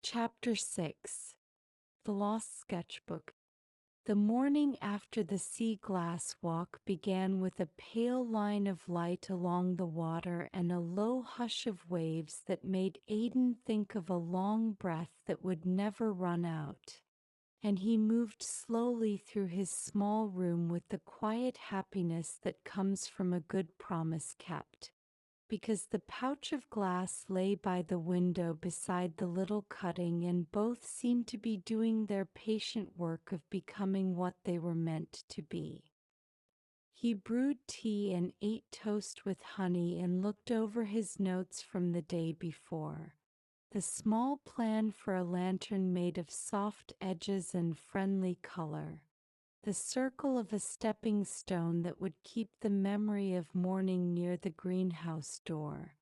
Chapter 6. The Lost Sketchbook. The morning after the sea glass walk began with a pale line of light along the water and a low hush of waves that made Aiden think of a long breath that would never run out. And he moved slowly through his small room with the quiet happiness that comes from a good promise kept. Because the pouch of glass lay by the window beside the little cutting, and both seemed to be doing their patient work of becoming what they were meant to be. He brewed tea and ate toast with honey and looked over his notes from the day before. The small plan for a lantern made of soft edges and friendly color. The circle of a stepping stone that would keep the memory of morning near the greenhouse door.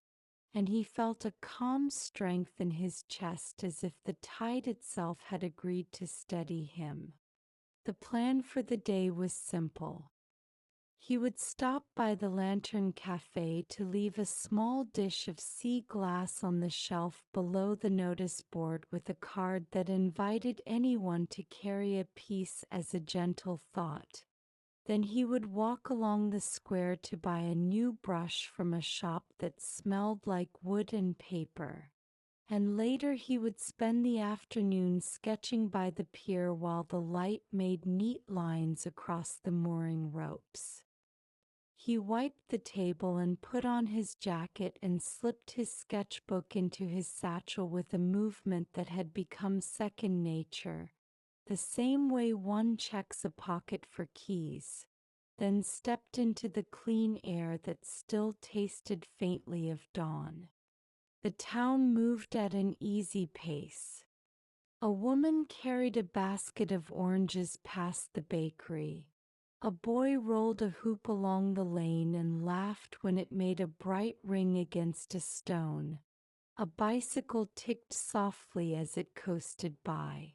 And he felt a calm strength in his chest as if the tide itself had agreed to steady him. The plan for the day was simple. He would stop by the Lantern Cafe to leave a small dish of sea glass on the shelf below the notice board with a card that invited anyone to carry a piece as a gentle thought. Then he would walk along the square to buy a new brush from a shop that smelled like wood and paper. And later he would spend the afternoon sketching by the pier while the light made neat lines across the mooring ropes. He wiped the table and put on his jacket and slipped his sketchbook into his satchel with a movement that had become second nature, the same way one checks a pocket for keys, then stepped into the clean air that still tasted faintly of dawn. The town moved at an easy pace. A woman carried a basket of oranges past the bakery. A boy rolled a hoop along the lane and laughed when it made a bright ring against a stone. A bicycle ticked softly as it coasted by.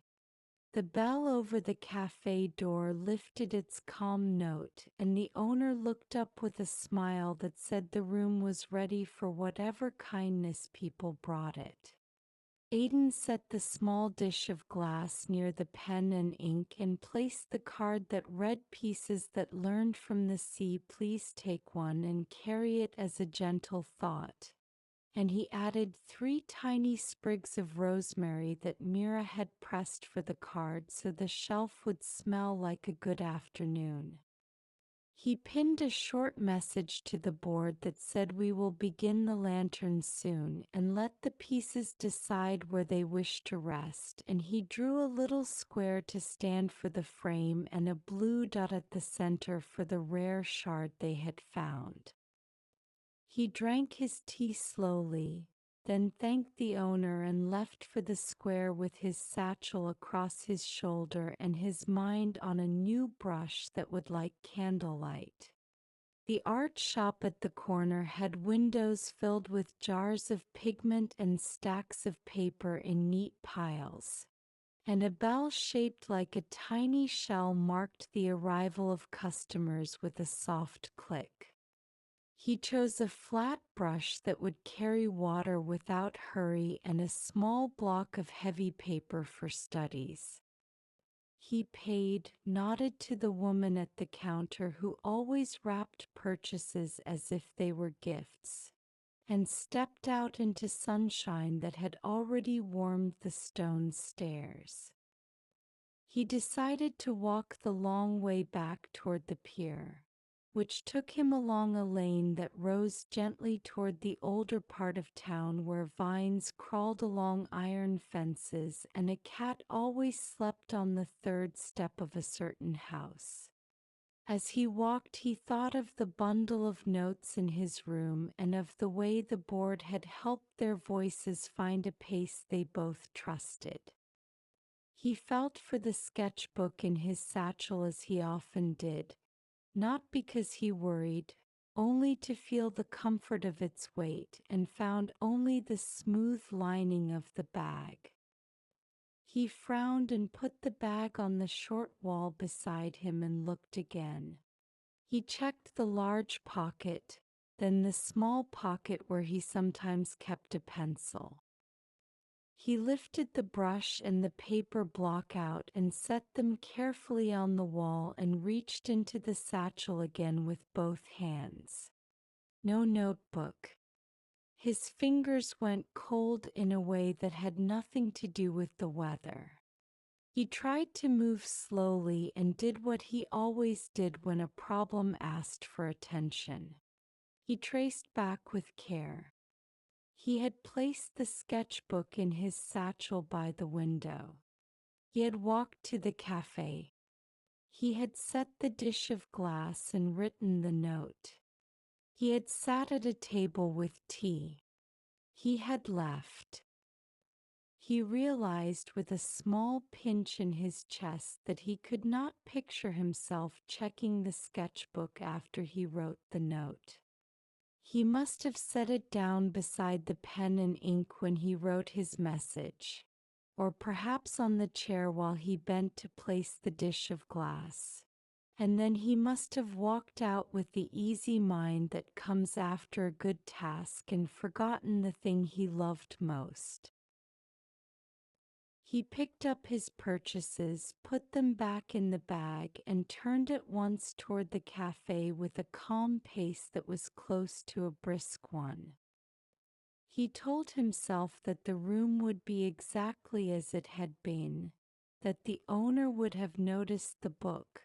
The bell over the cafe door lifted its calm note, and the owner looked up with a smile that said the room was ready for whatever kindness people brought it. Aiden set the small dish of glass near the pen and ink and placed the card that read pieces that learned from the sea, please take one and carry it as a gentle thought. And he added 3 tiny sprigs of rosemary that Mira had pressed for the card so the shelf would smell like a good afternoon. He pinned a short message to the board that said we will begin the lantern soon and let the pieces decide where they wish to rest, and he drew a little square to stand for the frame and a blue dot at the center for the rare shard they had found. He drank his tea slowly, then thanked the owner and left for the square with his satchel across his shoulder and his mind on a new brush that would like candlelight. The art shop at the corner had windows filled with jars of pigment and stacks of paper in neat piles. And a bell shaped like a tiny shell marked the arrival of customers with a soft click. He chose a flat brush that would carry water without hurry and a small block of heavy paper for studies. He paid, nodded to the woman at the counter who always wrapped purchases as if they were gifts, and stepped out into sunshine that had already warmed the stone stairs. He decided to walk the long way back toward the pier, which took him along a lane that rose gently toward the older part of town where vines crawled along iron fences and a cat always slept on the 3rd step of a certain house. As he walked, he thought of the bundle of notes in his room and of the way the board had helped their voices find a pace they both trusted. He felt for the sketchbook in his satchel as he often did, not because he worried, only to feel the comfort of its weight, and found only the smooth lining of the bag. He frowned and put the bag on the short wall beside him and looked again. He checked the large pocket, then the small pocket where he sometimes kept a pencil. He lifted the brush and the paper block out and set them carefully on the wall and reached into the satchel again with both hands. No notebook. His fingers went cold in a way that had nothing to do with the weather. He tried to move slowly and did what he always did when a problem asked for attention. He traced back with care. He had placed the sketchbook in his satchel by the window. He had walked to the cafe. He had set the dish of glass and written the note. He had sat at a table with tea. He had left. He realized with a small pinch in his chest that he could not picture himself checking the sketchbook after he wrote the note. He must have set it down beside the pen and ink when he wrote his message, or perhaps on the chair while he bent to place the dish of glass. And then he must have walked out with the easy mind that comes after a good task and forgotten the thing he loved most. He picked up his purchases, put them back in the bag, and turned at once toward the cafe with a calm pace that was close to a brisk one. He told himself that the room would be exactly as it had been, that the owner would have noticed the book,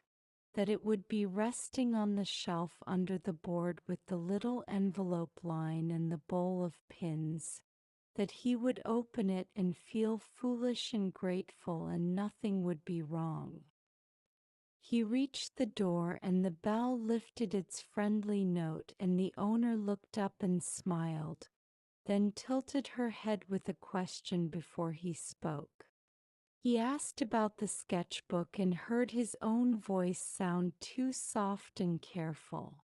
that it would be resting on the shelf under the board with the little envelope line and the bowl of pins, that he would open it and feel foolish and grateful and nothing would be wrong. He reached the door and the bell lifted its friendly note and the owner looked up and smiled, then tilted her head with a question before he spoke. He asked about the sketchbook and heard his own voice sound too soft and careful.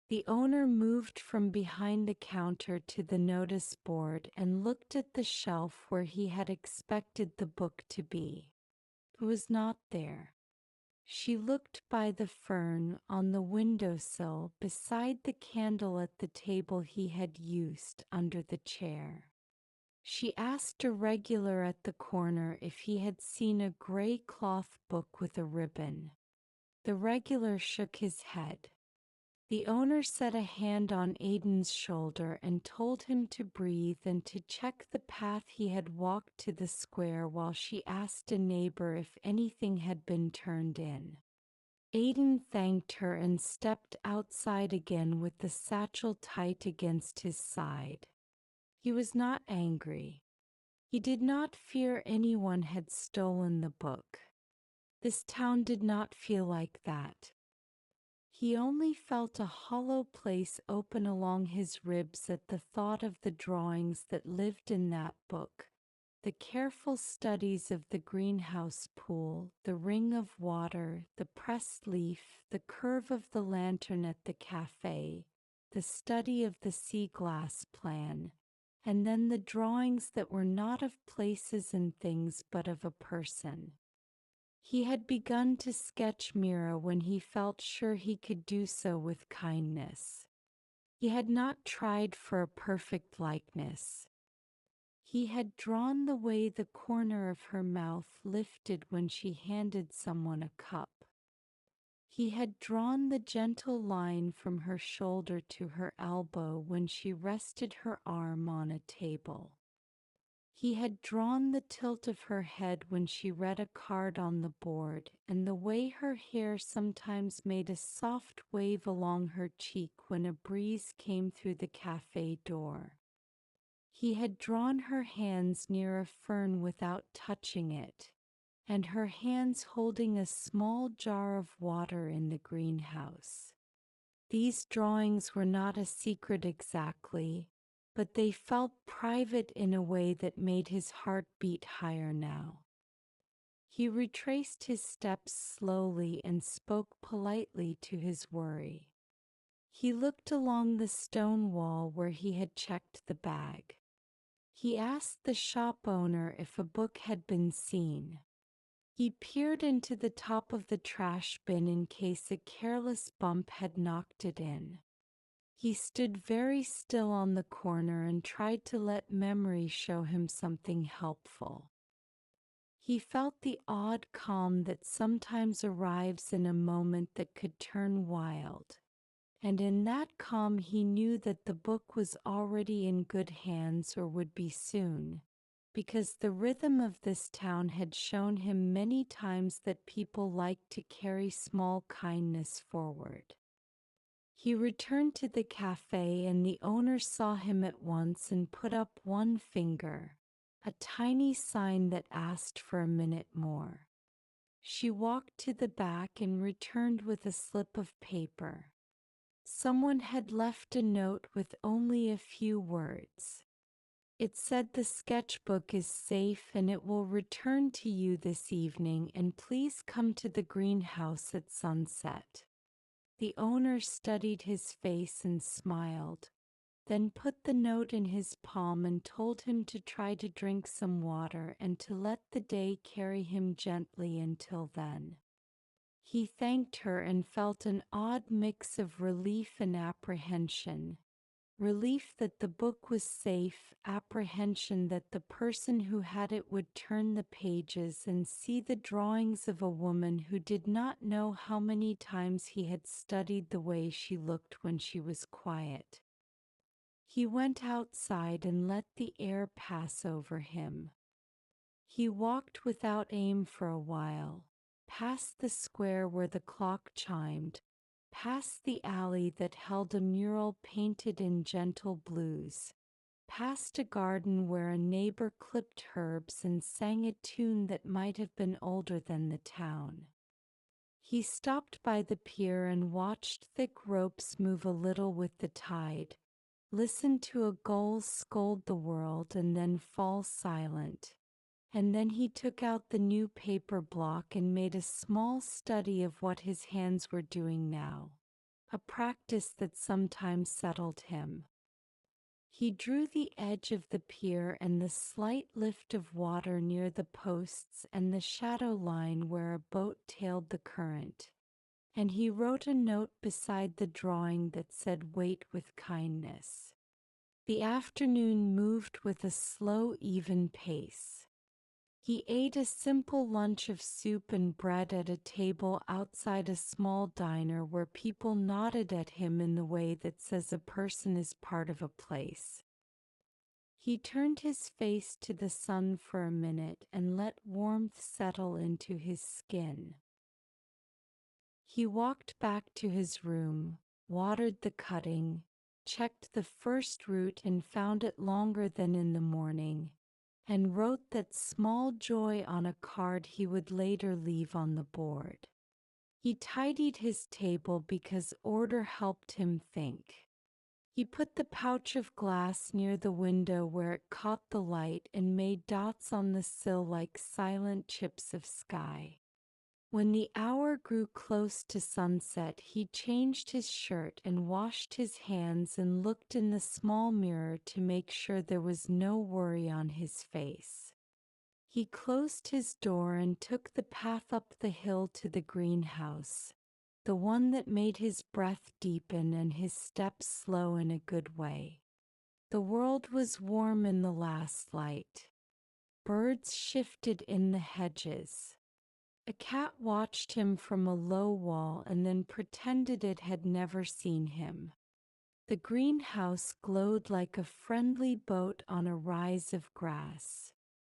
The owner moved from behind the counter to the notice board and looked at the shelf where he had expected the book to be. It was not there. She looked by the fern on the windowsill beside the candle at the table he had used under the chair. She asked a regular at the corner if he had seen a gray cloth book with a ribbon. The regular shook his head. The owner set a hand on Aiden's shoulder and told him to breathe and to check the path he had walked to the square while she asked a neighbor if anything had been turned in. Aiden thanked her and stepped outside again with the satchel tight against his side. He was not angry. He did not fear anyone had stolen the book. This town did not feel like that. He only felt a hollow place open along his ribs at the thought of the drawings that lived in that book, the careful studies of the greenhouse pool, the ring of water, the pressed leaf, the curve of the lantern at the cafe, the study of the sea glass plan, and then the drawings that were not of places and things but of a person. He had begun to sketch Mira when he felt sure he could do so with kindness. He had not tried for a perfect likeness. He had drawn the way the corner of her mouth lifted when she handed someone a cup. He had drawn the gentle line from her shoulder to her elbow when she rested her arm on a table. He had drawn the tilt of her head when she read a card on the board, and the way her hair sometimes made a soft wave along her cheek when a breeze came through the cafe door. He had drawn her hands near a fern without touching it, and her hands holding a small jar of water in the greenhouse. These drawings were not a secret exactly, but they felt private in a way that made his heart beat higher now. He retraced his steps slowly and spoke politely to his worry. He looked along the stone wall where he had checked the bag. He asked the shop owner if a book had been seen. He peered into the top of the trash bin in case a careless bump had knocked it in. He stood very still on the corner and tried to let memory show him something helpful. He felt the odd calm that sometimes arrives in a moment that could turn wild. And in that calm he knew that the book was already in good hands or would be soon, because the rhythm of this town had shown him many times that people like to carry small kindness forward. He returned to the cafe and the owner saw him at once and put up one finger, a tiny sign that asked for a minute more. She walked to the back and returned with a slip of paper. Someone had left a note with only a few words. It said the sketchbook is safe and it will return to you this evening, and please come to the greenhouse at sunset. The owner studied his face and smiled, then put the note in his palm and told him to try to drink some water and to let the day carry him gently until then. He thanked her and felt an odd mix of relief and apprehension. Relief that the book was safe, apprehension that the person who had it would turn the pages and see the drawings of a woman who did not know how many times he had studied the way she looked when she was quiet. He went outside and let the air pass over him. He walked without aim for a while, past the square where the clock chimed, past the alley that held a mural painted in gentle blues, past a garden where a neighbor clipped herbs and sang a tune that might have been older than the town. He stopped by the pier and watched thick ropes move a little with the tide, listened to a gull scold the world and then fall silent. And then he took out the new paper block and made a small study of what his hands were doing now, a practice that sometimes settled him. He drew the edge of the pier and the slight lift of water near the posts and the shadow line where a boat tailed the current, and he wrote a note beside the drawing that said, "Wait with kindness." The afternoon moved with a slow, even pace. He ate a simple lunch of soup and bread at a table outside a small diner where people nodded at him in the way that says a person is part of a place. He turned his face to the sun for a minute and let warmth settle into his skin. He walked back to his room, watered the cutting, checked the first root and found it longer than in the morning, and wrote that small joy on a card he would later leave on the board. He tidied his table because order helped him think. He put the pouch of glass near the window where it caught the light and made dots on the sill like silent chips of sky. When the hour grew close to sunset, he changed his shirt and washed his hands and looked in the small mirror to make sure there was no worry on his face. He closed his door and took the path up the hill to the greenhouse, the one that made his breath deepen and his steps slow in a good way. The world was warm in the last light. Birds shifted in the hedges. A cat watched him from a low wall and then pretended it had never seen him. The greenhouse glowed like a friendly boat on a rise of grass,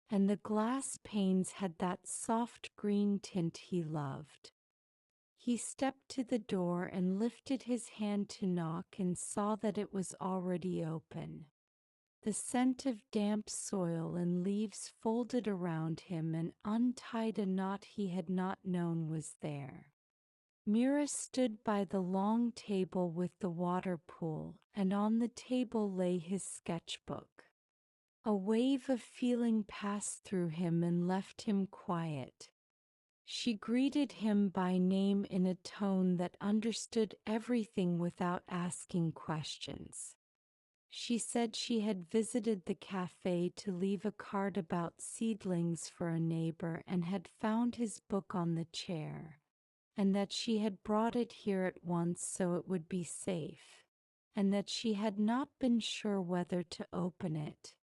and the glass panes had that soft green tint he loved. He stepped to the door and lifted his hand to knock and saw that it was already open. The scent of damp soil and leaves folded around him and untied a knot he had not known was there. Mira stood by the long table with the water pool, and on the table lay his sketchbook. A wave of feeling passed through him and left him quiet. She greeted him by name in a tone that understood everything without asking questions. She said she had visited the cafe to leave a card about seedlings for a neighbor and had found his book on the chair, and that she had brought it here at once so it would be safe. and that she had not been sure whether to open it.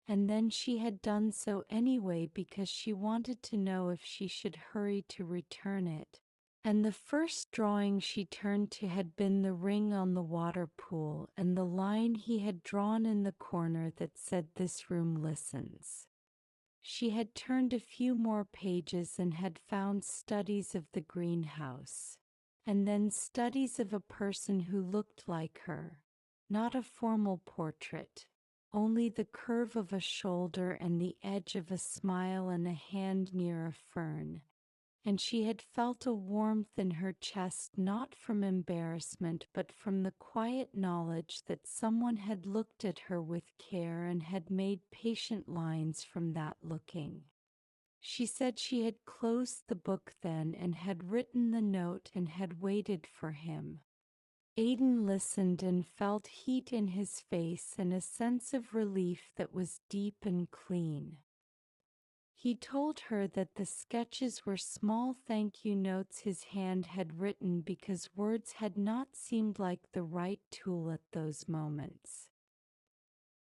And then she had done so anyway because she wanted to know if she should hurry to return it. And the first drawing she turned to had been the ring on the water pool and the line he had drawn in the corner that said, "This room listens." She had turned a few more pages and had found studies of the greenhouse, and then studies of a person who looked like her. Not a formal portrait, only the curve of a shoulder and the edge of a smile and a hand near a fern. And she had felt a warmth in her chest, not from embarrassment but from the quiet knowledge that someone had looked at her with care and had made patient lines from that looking. She said she had closed the book then and had written the note and had waited for him. Aiden listened and felt heat in his face and a sense of relief that was deep and clean. He told her that the sketches were small thank you notes his hand had written because words had not seemed like the right tool at those moments.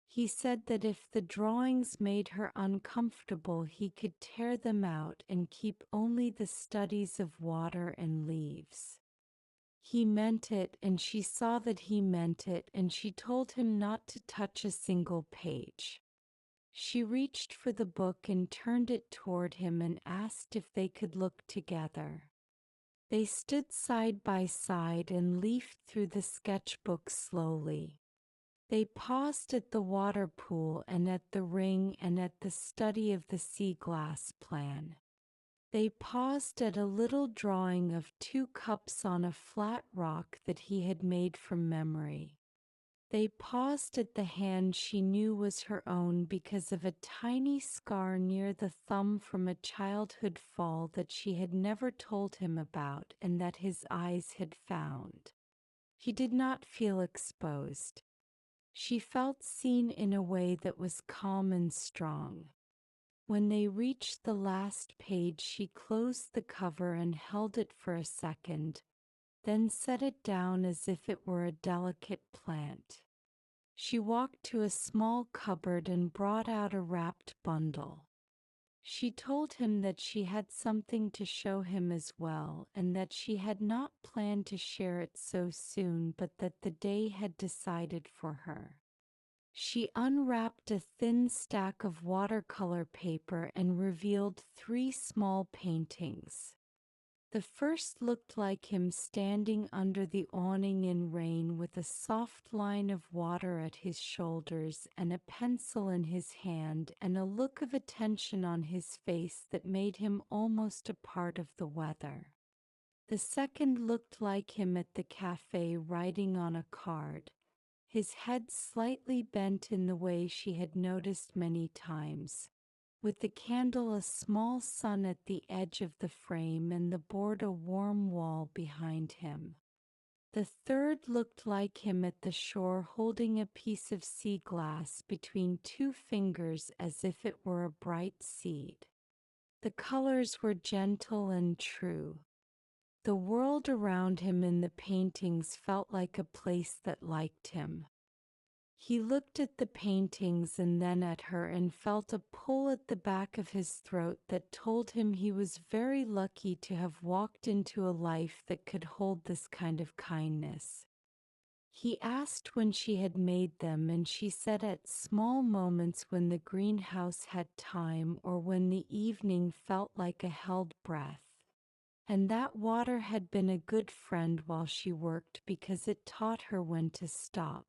He said that if the drawings made her uncomfortable, he could tear them out and keep only the studies of water and leaves. He meant it, and she saw that he meant it, and she told him not to touch a single page. She reached for the book and turned it toward him and asked if they could look together. They stood side by side and leafed through the sketchbook slowly. They paused at the water pool and at the ring and at the study of the sea glass plan. They paused at a little drawing of 2 cups on a flat rock that he had made from memory. They paused at the hand she knew was her own because of a tiny scar near the thumb from a childhood fall that she had never told him about and that his eyes had found. He did not feel exposed. She felt seen in a way that was calm and strong. When they reached the last page, she closed the cover and held it for a second, then set it down as if it were a delicate plant. She walked to a small cupboard and brought out a wrapped bundle. She told him that she had something to show him as well, and that she had not planned to share it so soon, but that the day had decided for her. She unwrapped a thin stack of watercolor paper and revealed 3 small paintings. The first looked like him standing under the awning in rain with a soft line of water at his shoulders and a pencil in his hand and a look of attention on his face that made him almost a part of the weather. The second looked like him at the cafe writing on a card, his head slightly bent in the way she had noticed many times, with the candle a small sun at the edge of the frame and the board a warm wall behind him. The third looked like him at the shore holding a piece of sea glass between 2 fingers as if it were a bright seed. The colors were gentle and true. The world around him in the paintings felt like a place that liked him. He looked at the paintings and then at her and felt a pull at the back of his throat that told him he was very lucky to have walked into a life that could hold this kind of kindness. He asked when she had made them, and she said at small moments when the greenhouse had time or when the evening felt like a held breath. And that water had been a good friend while she worked because it taught her when to stop.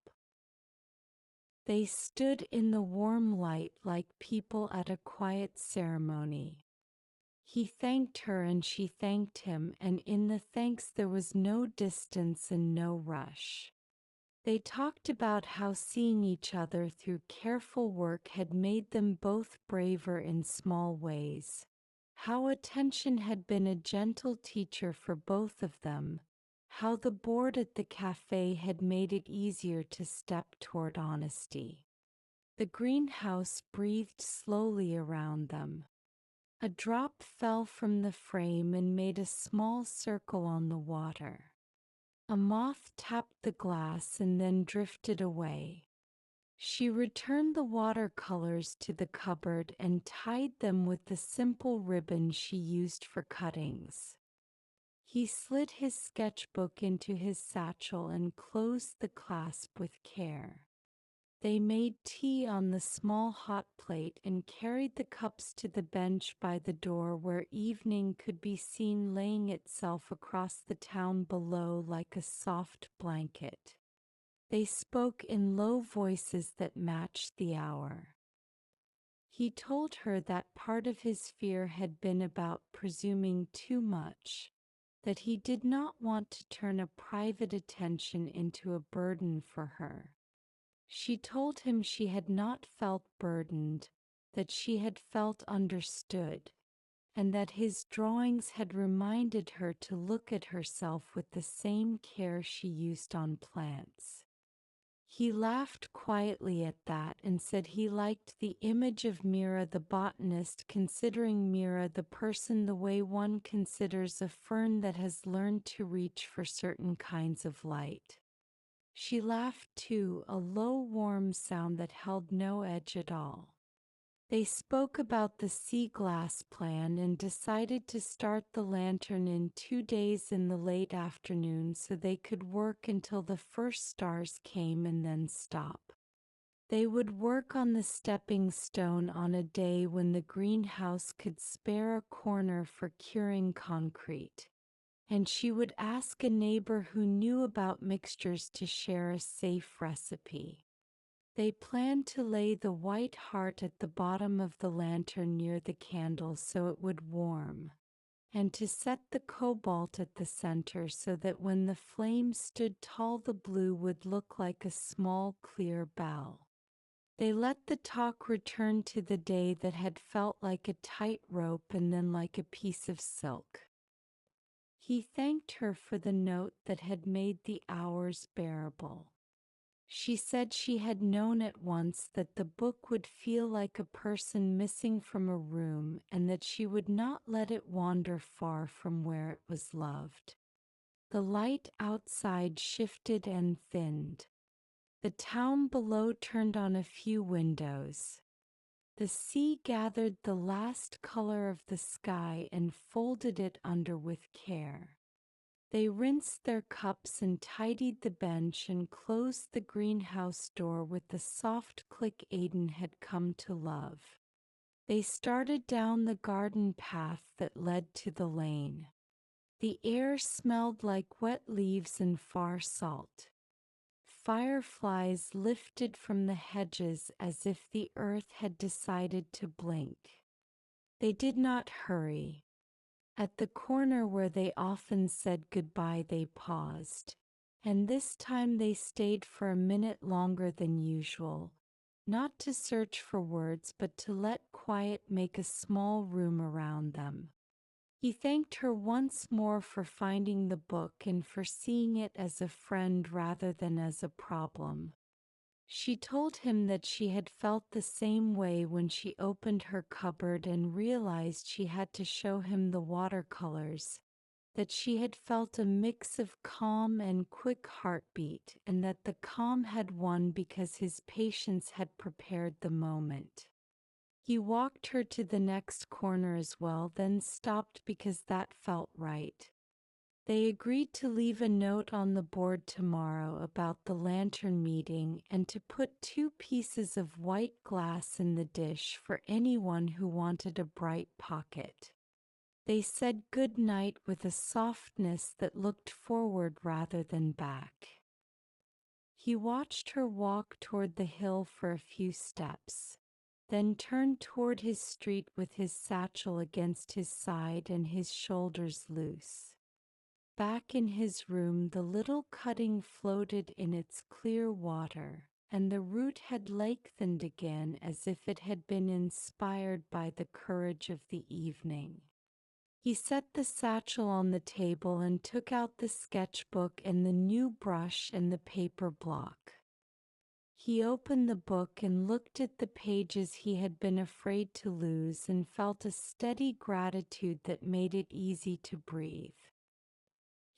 They stood in the warm light like people at a quiet ceremony. He thanked her and she thanked him, and in the thanks there was no distance and no rush. They talked about how seeing each other through careful work had made them both braver in small ways, how attention had been a gentle teacher for both of them, how the board at the cafe had made it easier to step toward honesty. The greenhouse breathed slowly around them. A drop fell from the frame and made a small circle on the water. A moth tapped the glass and then drifted away. She returned the watercolors to the cupboard and tied them with the simple ribbon she used for cuttings. He slid his sketchbook into his satchel and closed the clasp with care. They made tea on the small hot plate and carried the cups to the bench by the door where evening could be seen laying itself across the town below like a soft blanket. They spoke in low voices that matched the hour. He told her that part of his fear had been about presuming too much, that he did not want to turn a private attention into a burden for her. She told him she had not felt burdened, that she had felt understood, and that his drawings had reminded her to look at herself with the same care she used on plants. He laughed quietly at that and said he liked the image of Mira the botanist, considering Mira the person the way one considers a fern that has learned to reach for certain kinds of light. She laughed too, a low warm sound that held no edge at all. They spoke about the sea glass plan and decided to start the lantern in 2 days in the late afternoon so they could work until the first stars came and then stop. They would work on the stepping stone on a day when the greenhouse could spare a corner for curing concrete, and she would ask a neighbor who knew about mixtures to share a safe recipe. They planned to lay the white heart at the bottom of the lantern near the candle so it would warm, and to set the cobalt at the center so that when the flame stood tall the blue would look like a small clear bell. They let the talk return to the day that had felt like a tight rope and then like a piece of silk. He thanked her for the note that had made the hours bearable. She said she had known at once that the book would feel like a person missing from a room and that she would not let it wander far from where it was loved. The light outside shifted and thinned. The town below turned on a few windows. The sea gathered the last color of the sky and folded it under with care. They rinsed their cups and tidied the bench and closed the greenhouse door with the soft click Aiden had come to love. They started down the garden path that led to the lane. The air smelled like wet leaves and far salt. Fireflies lifted from the hedges as if the earth had decided to blink. They did not hurry. At the corner where they often said goodbye they paused, and this time they stayed for a minute longer than usual, not to search for words but to let quiet make a small room around them. He thanked her once more for finding the book and for seeing it as a friend rather than as a problem. She told him that she had felt the same way when she opened her cupboard and realized she had to show him the watercolors, that she had felt a mix of calm and quick heartbeat, and that the calm had won because his patience had prepared the moment. He walked her to the next corner as well, then stopped because that felt right. They agreed to leave a note on the board tomorrow about the lantern meeting and to put 2 pieces of white glass in the dish for anyone who wanted a bright pocket. They said good night with a softness that looked forward rather than back. He watched her walk toward the hill for a few steps, then turned toward his street with his satchel against his side and his shoulders loose. Back in his room the little cutting floated in its clear water, and the root had lengthened again as if it had been inspired by the courage of the evening. He set the satchel on the table and took out the sketchbook and the new brush and the paper block. He opened the book and looked at the pages he had been afraid to lose and felt a steady gratitude that made it easy to breathe.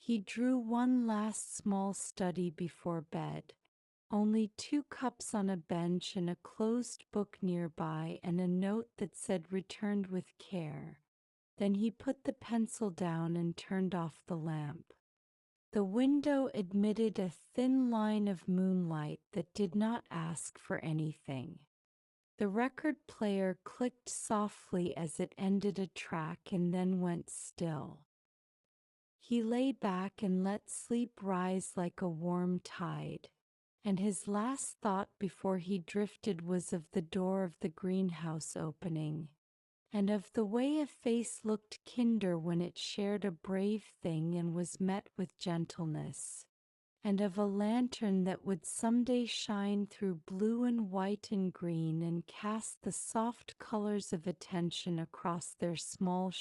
He drew one last small study before bed. Only 2 cups on a bench and a closed book nearby and a note that said returned with care. Then he put the pencil down and turned off the lamp. The window admitted a thin line of moonlight that did not ask for anything. The record player clicked softly as it ended a track and then went still. He lay back and let sleep rise like a warm tide, and his last thought before he drifted was of the door of the greenhouse opening, and of the way a face looked kinder when it shared a brave thing and was met with gentleness, and of a lantern that would someday shine through blue and white and green and cast the soft colors of attention across their small